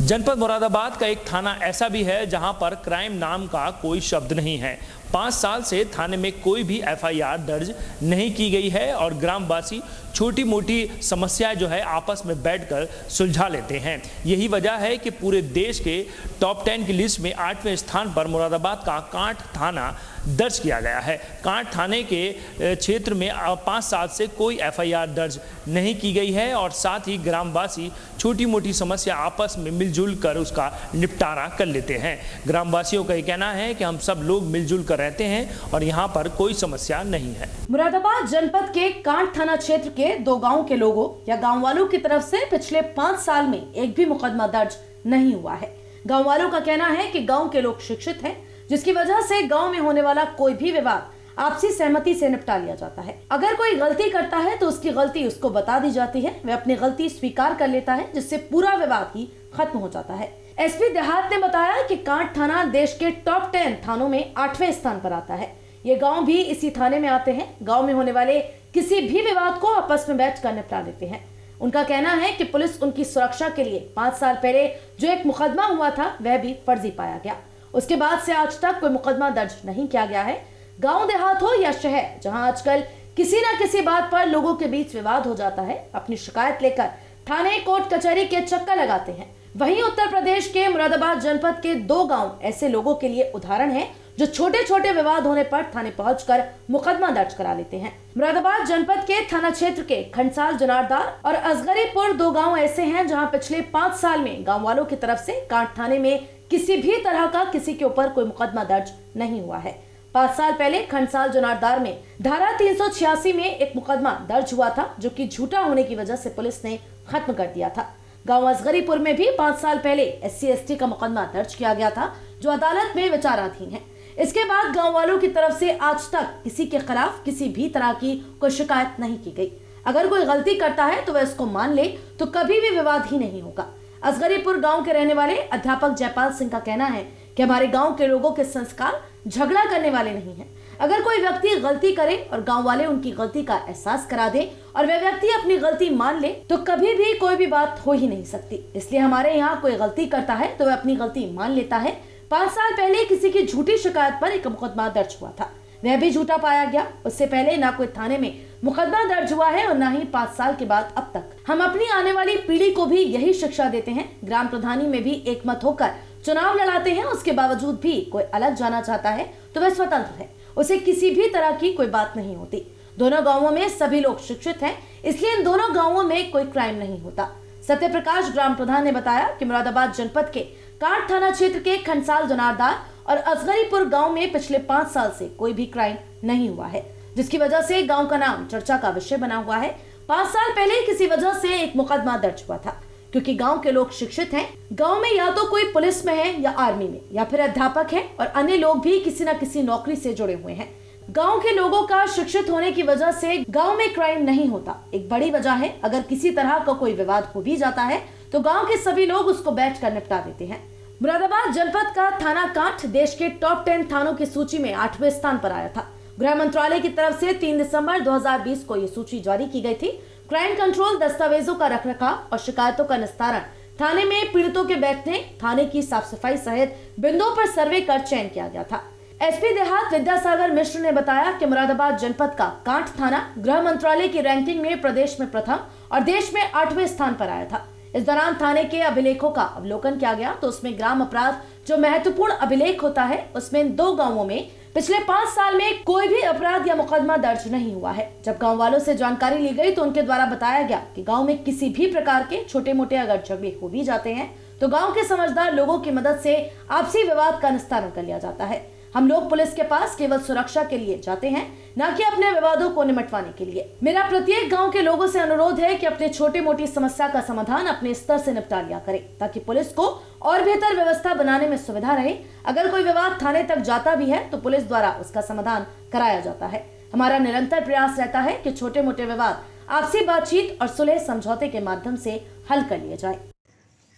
जनपद मुरादाबाद का एक थाना ऐसा भी है जहां पर क्राइम नाम का कोई शब्द नहीं है। 5 साल से थाने में कोई भी एफआईआर दर्ज नहीं की गई है और ग्रामवासी छोटी मोटी समस्याएं जो है आपस में बैठकर सुलझा लेते हैं। यही वजह है कि पूरे देश के टॉप 10 की लिस्ट में 8वें स्थान पर मुरादाबाद का कांठ थाना दर्ज किया गया है। कांठ थाने के क्षेत्र में 5 साल से कोई एफआईआर दर्ज नहीं की गई है और साथ ही ग्रामवासी छोटी मोटी समस्या आपस में मिलजुल कर उसका निपटारा कर लेते हैं। ग्रामवासियों का कहना है कि हम सब लोग मिलजुल कर रहते हैं और यहाँ पर कोई समस्या नहीं है। मुरादाबाद जनपद के कांठ थाना क्षेत्र के 2 गांव के लोगों या गांव वालों की तरफ से पिछले 5 साल में एक भी मुकदमा दर्ज नहीं हुआ है। गांव वालों का कहना है कि गांव के लोग शिक्षित हैं, जिसकी वजह से गांव में होने वाला कोई भी विवाद आपसी सहमति से निपटा लिया जाता है। अगर कोई गलती करता है तो उसकी गलती उसको बता दी जाती है, वह अपनी गलती स्वीकार कर लेता है, जिससे पूरा विवाद ही खत्म हो जाता है। एसपी देहात ने बताया कि कांठ थाना देश के टॉप 10 थानों में 8वें स्थान पर आता है। ये गांव भी इसी थाने में आते हैं। गांव में होने वाले किसी भी विवाद को आपस में बैठकर निपटा लेते हैं। उनका कहना है कि पुलिस उनकी सुरक्षा के लिए 5 साल पहले जो एक मुकदमा हुआ था वह भी फर्जी पाया गया। उसके बाद से आज तक कोई मुकदमा दर्ज नहीं किया गया है। गांव देहात हो या शहर, जहां आजकल किसी न किसी बात पर लोगों के बीच विवाद हो जाता है, अपनी शिकायत लेकर थाने कोर्ट कचहरी के चक्कर लगाते हैं। वहीं उत्तर प्रदेश के मुरादाबाद जनपद के 2 गांव ऐसे लोगों के लिए उदाहरण हैं, जो छोटे छोटे विवाद होने पर थाने पहुंचकर मुकदमा दर्ज करा लेते हैं। मुरादाबाद जनपद के थाना क्षेत्र के खंडसाल जनारदार और असगरीपुर 2 गांव ऐसे हैं जहां पिछले 5 साल में गांव वालों की तरफ से कांठ थाने में किसी भी तरह का किसी के ऊपर कोई मुकदमा दर्ज नहीं हुआ है। 5 साल पहले खंडसाल जनारदार में धारा 386 में एक मुकदमा दर्ज हुआ था, जो कि झूठा होने की वजह से पुलिस ने खत्म कर दिया था। गांव असगरीपुर में भी 5 साल पहले SC/ST का मुकदमा दर्ज किया गया था, जो अदालत में विचाराधीन है। इसके बाद गांव वालों की तरफ से आज तक किसी के खिलाफ किसी भी तरह की कोई शिकायत नहीं की गई। अगर कोई गलती करता है तो वह इसको मान ले तो कभी भी विवाद ही नहीं होगा। असगरीपुर गांव के रहने वाले अध्यापक जयपाल सिंह का कहना है कि हमारे गांव के लोगों के संस्कार झगड़ा करने वाले नहीं हैं। अगर कोई व्यक्ति गलती करे और गांव वाले उनकी गलती का एहसास करा दे और वह व्यक्ति अपनी गलती मान ले तो कभी भी कोई भी बात हो ही नहीं सकती। इसलिए हमारे यहाँ कोई गलती करता है तो वह अपनी गलती मान लेता है। 5 साल पहले किसी की झूठी शिकायत पर एक मुकदमा दर्ज हुआ था, वह भी झूठा पाया गया। उससे पहले ना कोई थाने में मुकदमा दर्ज हुआ है और ना ही 5 साल के बाद अब तक। हम अपनी आने वाली पीढ़ी को भी यही शिक्षा देते हैं। ग्राम प्रधानी में भी एक मत होकर चुनाव लड़ाते हैं, उसके बावजूद भी कोई अलग जाना चाहता है तो वह स्वतंत्र है, उसे किसी भी तरह की कोई बात नहीं होती। दोनों गांवों में सभी लोग शिक्षित हैं, इसलिए इन दोनों गांवों में कोई क्राइम नहीं होता। सत्य प्रकाश ग्राम प्रधान ने बताया कि मुरादाबाद जनपद के कांठ थाना क्षेत्र के खंडसाल जनारदार और असगरीपुर गांव में पिछले 5 साल से कोई भी क्राइम नहीं हुआ है, जिसकी वजह से गांव का नाम चर्चा का विषय बना हुआ है। 5 साल पहले किसी वजह से एक मुकदमा दर्ज हुआ था, क्योंकि गांव के लोग शिक्षित हैं। गांव में या तो कोई पुलिस में है या आर्मी में या फिर अध्यापक है और अन्य लोग भी किसी न किसी नौकरी से जुड़े हुए हैं। गांव के लोगों का शिक्षित होने की वजह से गांव में क्राइम नहीं होता। एक बड़ी वजह है, अगर किसी तरह का कोई विवाद हो भी जाता है तो गांव के सभी लोग उसको बैठकर निपटा देते हैं। मुरादाबाद जनपद का थाना कांठ देश के टॉप 10 थानों की सूची में 8वें स्थान पर आया था। गृह मंत्रालय की तरफ से 3 दिसंबर 2020 को ये सूची जारी की गई थी। क्राइम कंट्रोल, दस्तावेजों का रखरखाव और शिकायतों का निस्तारण, थाने में पीड़ितों के बैठने, थाने की साफ सफाई सहित बिंदुओं पर सर्वे कर चयन किया गया था। एसपी देहात विद्यासागर मिश्र ने बताया कि मुरादाबाद जनपद का कांठ थाना गृह मंत्रालय की रैंकिंग में प्रदेश में प्रथम और देश में 8वें स्थान पर आया था। इस दौरान थाने के अभिलेखों का अवलोकन किया गया तो उसमें ग्राम अपराध जो महत्वपूर्ण अभिलेख होता है, उसमें इन 2 गांवों में पिछले 5 साल में कोई भी अपराध या मुकदमा दर्ज नहीं हुआ है। जब गांव वालों से जानकारी ली गई तो उनके द्वारा बताया गया कि गांव में किसी भी प्रकार के छोटे मोटे अगर झगड़े हो भी जाते हैं तो गांव के समझदार लोगों की मदद से आपसी विवाद का निस्तारण कर लिया जाता है। हम लोग पुलिस के पास केवल सुरक्षा के लिए जाते हैं, न कि अपने विवादों को निपटवाने के लिए। मेरा प्रत्येक गांव के लोगों से अनुरोध है कि अपने छोटी मोटी समस्या का समाधान अपने स्तर से निपटा लिया करें, ताकि पुलिस को और बेहतर व्यवस्था बनाने में सुविधा रहे। अगर कोई विवाद थाने तक जाता भी है तो पुलिस द्वारा उसका समाधान कराया जाता है। हमारा निरंतर प्रयास रहता है कि छोटे मोटे विवाद आपसी बातचीत और सुलह समझौते के माध्यम से हल कर लिए जाए।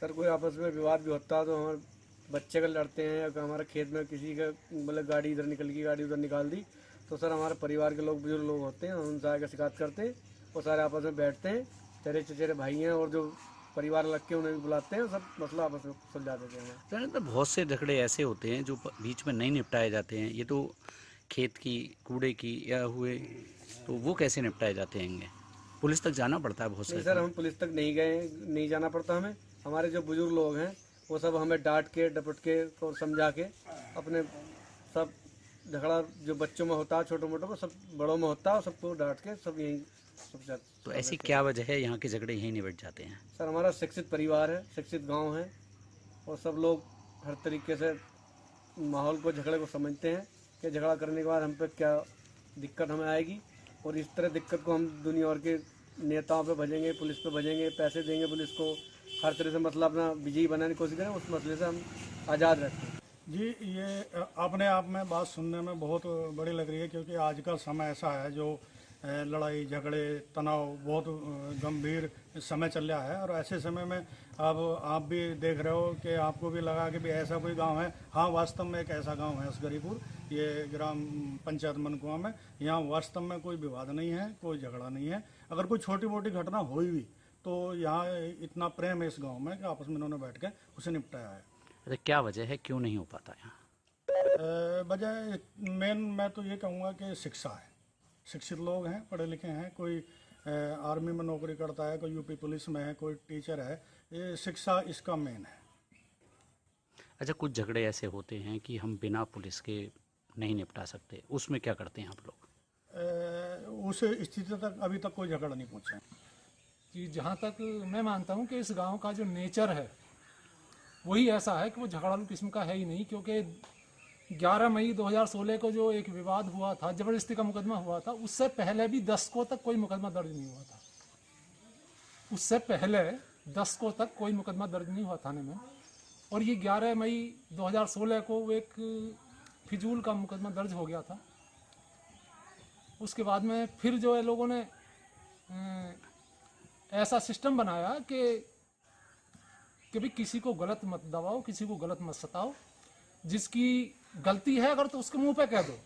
सर, कोई आपस में विवाद भी होता है तो हमारे बच्चे का लड़ते हैं या हमारे खेत में किसी का मतलब गाड़ी इधर निकल गई, गाड़ी उधर निकाल दी, तो सर हमारे परिवार के लोग बुजुर्ग लोग होते हैं, हम उनसे आकर शिकायत करते हैं और सारे आपस में बैठते हैं। तेरे चचेरे भाई हैं और जो परिवार लग के उन्हें भी बुलाते हैं, सब मसला आपस में सुलझा देते हैं। तो बहुत से झगड़े ऐसे होते हैं जो बीच में नहीं निपटाए जाते हैं। ये तो खेत की, कूड़े की या हुए, तो वो कैसे निपटाए जाते हैं? पुलिस तक जाना पड़ता है बहुत नहीं सारे। सर, हम पुलिस तक नहीं गए, नहीं जाना पड़ता हमें। हमारे जो बुजुर्ग लोग हैं वो सब हमें डांट के, डपट के और समझा के अपने सब झगड़ा जो बच्चों में होता है छोटे मोटे को सब बड़ों में होता है, सबको डांट के सब यही सब। तो ऐसी क्या वजह है यहाँ के झगड़े यहीं निपट जाते हैं? सर हमारा शिक्षित परिवार है, शिक्षित गांव है और सब लोग हर तरीके से माहौल को, झगड़े को समझते हैं कि झगड़ा करने के बाद हम पे क्या दिक्कत हमें आएगी, और इस तरह दिक्कत को हम दुनिया और के नेताओं पे भेजेंगे, पुलिस पे भेजेंगे, पैसे देंगे पुलिस को, हर तरह से मतलब अपना विजयी बनाने की कोशिश करें, उस मसले से हम आज़ाद रहते हैं। जी, ये अपने आप में बात सुनने में बहुत बड़ी लग रही है, क्योंकि आज का समय ऐसा है जो लड़ाई झगड़े तनाव बहुत गंभीर समय चल रहा है। और ऐसे समय में अब आप भी देख रहे हो कि आपको भी लगा कि भी ऐसा कोई गांव है। हाँ, वास्तव में एक ऐसा गांव है असगरीपुर, ये ग्राम पंचायत मनकुआ में। यहाँ वास्तव में कोई विवाद नहीं है, कोई झगड़ा नहीं है। अगर कोई छोटी मोटी घटना हुई भी तो यहाँ इतना प्रेम है इस गाँव में कि आपस में इन्होंने बैठ के उसे निपटाया है। अरे क्या वजह है, क्यों नहीं हो पाता यहाँ? वजह मेन मैं तो ये कहूँगा कि शिक्षा है। शिक्षित लोग हैं, पढ़े लिखे हैं, कोई आर्मी में नौकरी करता है, कोई यूपी पुलिस में है, कोई टीचर है। ये शिक्षा इसका मेन है। अच्छा, कुछ झगड़े ऐसे होते हैं कि हम बिना पुलिस के नहीं निपटा सकते, उसमें क्या करते हैं आप लोग? उस स्थिति तक अभी तक कोई झगड़ा नहीं पहुँचा कि जहाँ तक मैं मानता हूँ कि इस गांव का जो नेचर है वही ऐसा है कि वो झगड़ालू किस्म का है ही नहीं। क्योंकि 11 मई 2016 को जो एक विवाद हुआ था, जबरदस्ती का मुकदमा हुआ था, उससे पहले भी दशकों तक कोई मुकदमा दर्ज नहीं हुआ था। उससे पहले 10 तक कोई मुकदमा दर्ज नहीं हुआ थाने में। और ये 11 मई 2016 को एक फिजूल का मुकदमा दर्ज हो गया था। उसके बाद में फिर जो है लोगों ने ऐसा सिस्टम बनाया कि भी किसी को गलत मत दबाओ, किसी को गलत मत सताओ। जिसकी गलती है अगर तो उसके मुंह पे कह दो।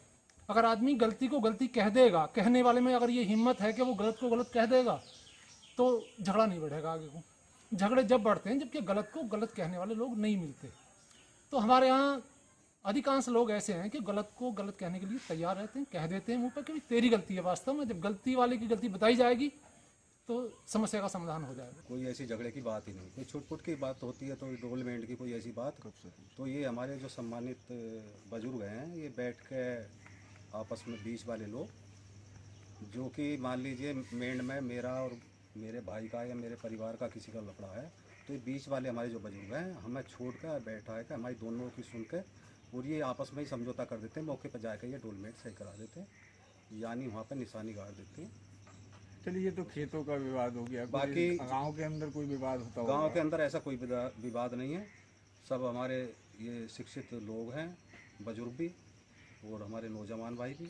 अगर आदमी गलती को गलती कह देगा, कहने वाले में अगर ये हिम्मत है कि वो गलत को गलत कह देगा, तो झगड़ा नहीं बढ़ेगा आगे को। झगड़े जब बढ़ते हैं जबकि गलत को गलत कहने वाले लोग नहीं मिलते। तो हमारे यहाँ अधिकांश लोग ऐसे हैं कि गलत को गलत कहने के लिए तैयार रहते हैं, कह देते हैं मुँह पर कि तेरी गलती है। वास्तव में जब गलती वाले की गलती बताई जाएगी तो समस्या का समाधान हो जाएगा। कोई ऐसी झगड़े की बात ही नहीं, कोई छुटपुट की बात होती है तो डोलमेंट की कोई ऐसी बात। तो ये हमारे जो सम्मानित बुजुर्ग हैं, ये बैठ के आपस में बीच वाले लोग, जो कि मान लीजिए मेंढ में मेरा और मेरे भाई का या मेरे परिवार का किसी का लफड़ा है, तो ये बीच वाले हमारे जो बुजुर्ग हैं हमें छोड़ कर बैठा है कि हमारी दोनों की सुन के और ये आपस में ही समझौता कर देते हैं। मौके पर जाकर ये डोलमेंट सही करा देते हैं, यानी वहाँ पर निशानी गाड़ देते हैं। चलिए, ये तो खेतों का विवाद हो गया। बाकी गांव के अंदर कोई विवाद होता होगा? गांव के अंदर ऐसा कोई विवाद नहीं है। सब हमारे ये शिक्षित लोग हैं, बुजुर्ग भी और हमारे नौजवान भाई भी।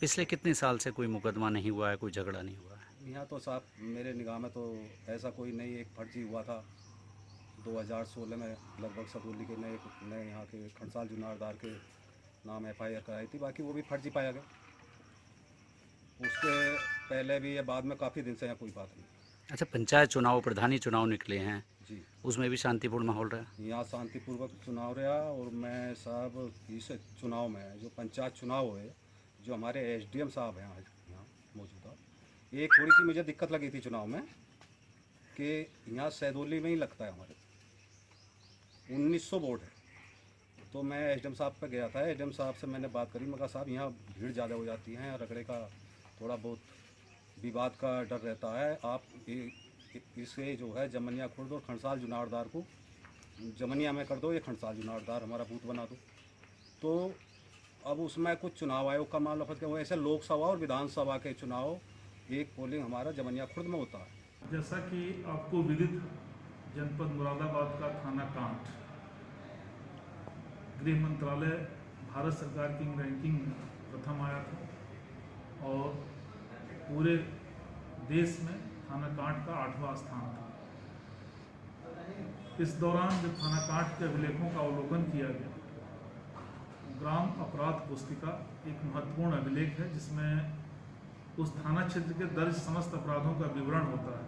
पिछले कितने साल से कोई मुकदमा नहीं हुआ है, कोई झगड़ा नहीं हुआ है? यहाँ तो साहब मेरे निगाह में तो ऐसा कोई नहीं। एक फर्जी हुआ था 2016 में, लगभग सतोली के नए यहाँ के खंडसाल जुनारदार के नाम FIR कराई थी। बाकी वो भी फर्जी पाया गया। उसके पहले भी या बाद में काफ़ी दिन से यहाँ कोई बात नहीं। अच्छा, पंचायत चुनाव, प्रधानी चुनाव निकले हैं जी, उसमें भी शांतिपूर्ण माहौल रहा? यहाँ शांतिपूर्वक चुनाव रहा। और मैं साहब इस चुनाव में जो पंचायत चुनाव हुए, जो हमारे SDM साहब हैं आज यहाँ मौजूदा, एक थोड़ी सी मुझे दिक्कत लगी थी चुनाव में कि यहाँ सैदोली में ही लगता है हमारे 1900 वोट है। तो मैं SDM साहब पर गया था, SDM साहब से मैंने बात करी। मैं कहा साहब यहाँ भीड़ ज़्यादा हो जाती है, रगड़े का थोड़ा बहुत विवाद का डर रहता है, आप इसे जो है जमनिया खुर्द और खंडसाल जुनारदार को जमनिया में कर दो, ये खंडसाल जुनारदार हमारा बूथ बना दो। तो अब उसमें कुछ चुनाव आयोग का मामला फंस गया। वो ऐसे लोकसभा और विधानसभा के चुनाव एक पोलिंग हमारा जमनिया खुर्द में होता है। जैसा कि आपको विदित, जनपद मुरादाबाद का थाना कांठ गृह मंत्रालय भारत सरकार की रैंकिंग में प्रथम आया था और पूरे देश में थाना कांठ का 8वां स्थान था। इस दौरान जब थाना कांठ के अभिलेखों का अवलोकन किया गया, ग्राम अपराध पुस्तिका एक महत्वपूर्ण अभिलेख है जिसमें उस थाना क्षेत्र के दर्ज समस्त अपराधों का विवरण होता है।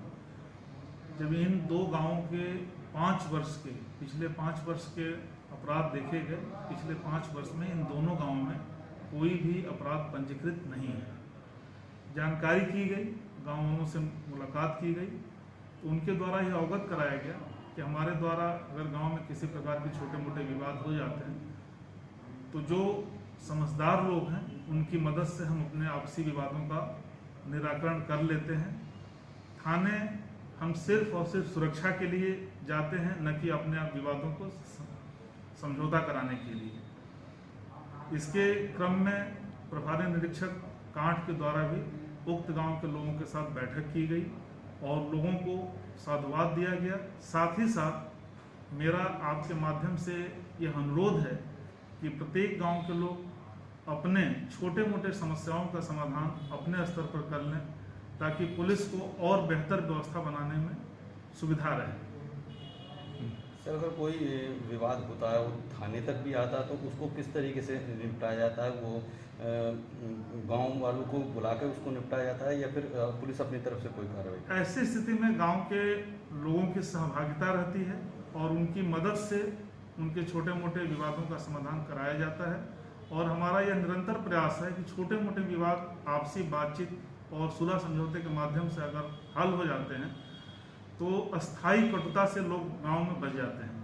जब इन दो गांवों के 5 वर्ष के पिछले 5 वर्ष के अपराध देखे गए, पिछले 5 वर्ष में इन दोनों गांवों में कोई भी अपराध पंजीकृत नहीं है। जानकारी की गई, गाँव वालों से मुलाकात की गई, तो उनके द्वारा यह अवगत कराया गया कि हमारे द्वारा अगर गांव में किसी प्रकार के छोटे मोटे विवाद हो जाते हैं तो जो समझदार लोग हैं उनकी मदद से हम अपने आपसी विवादों का निराकरण कर लेते हैं। थाने हम सिर्फ और सिर्फ सुरक्षा के लिए जाते हैं, न कि अपने आप विवादों को समझौता कराने के लिए। इसके क्रम में प्रभारी निरीक्षक कांठ के द्वारा भी उक्त गांव के लोगों के साथ बैठक की गई और लोगों को साधुवाद दिया गया। साथ ही साथ मेरा आपके माध्यम से यह अनुरोध है कि प्रत्येक गांव के लोग अपने छोटे मोटे समस्याओं का समाधान अपने स्तर पर कर लें, ताकि पुलिस को और बेहतर व्यवस्था बनाने में सुविधा रहे। सर, अगर कोई विवाद होता है, वो थाने तक भी आता है, तो उसको किस तरीके से निपटाया जाता है? वो गांव वालों को बुलाकर उसको निपटाया जाता है या फिर पुलिस अपनी तरफ से कोई कार्रवाई? ऐसी स्थिति में गांव के लोगों की सहभागिता रहती है और उनकी मदद से उनके छोटे मोटे विवादों का समाधान कराया जाता है। और हमारा यह निरंतर प्रयास है कि छोटे मोटे विवाद आपसी बातचीत और सुलह समझौते के माध्यम से अगर हल हो जाते हैं तो अस्थायी कटुता से लोग गांव में बच जाते हैं।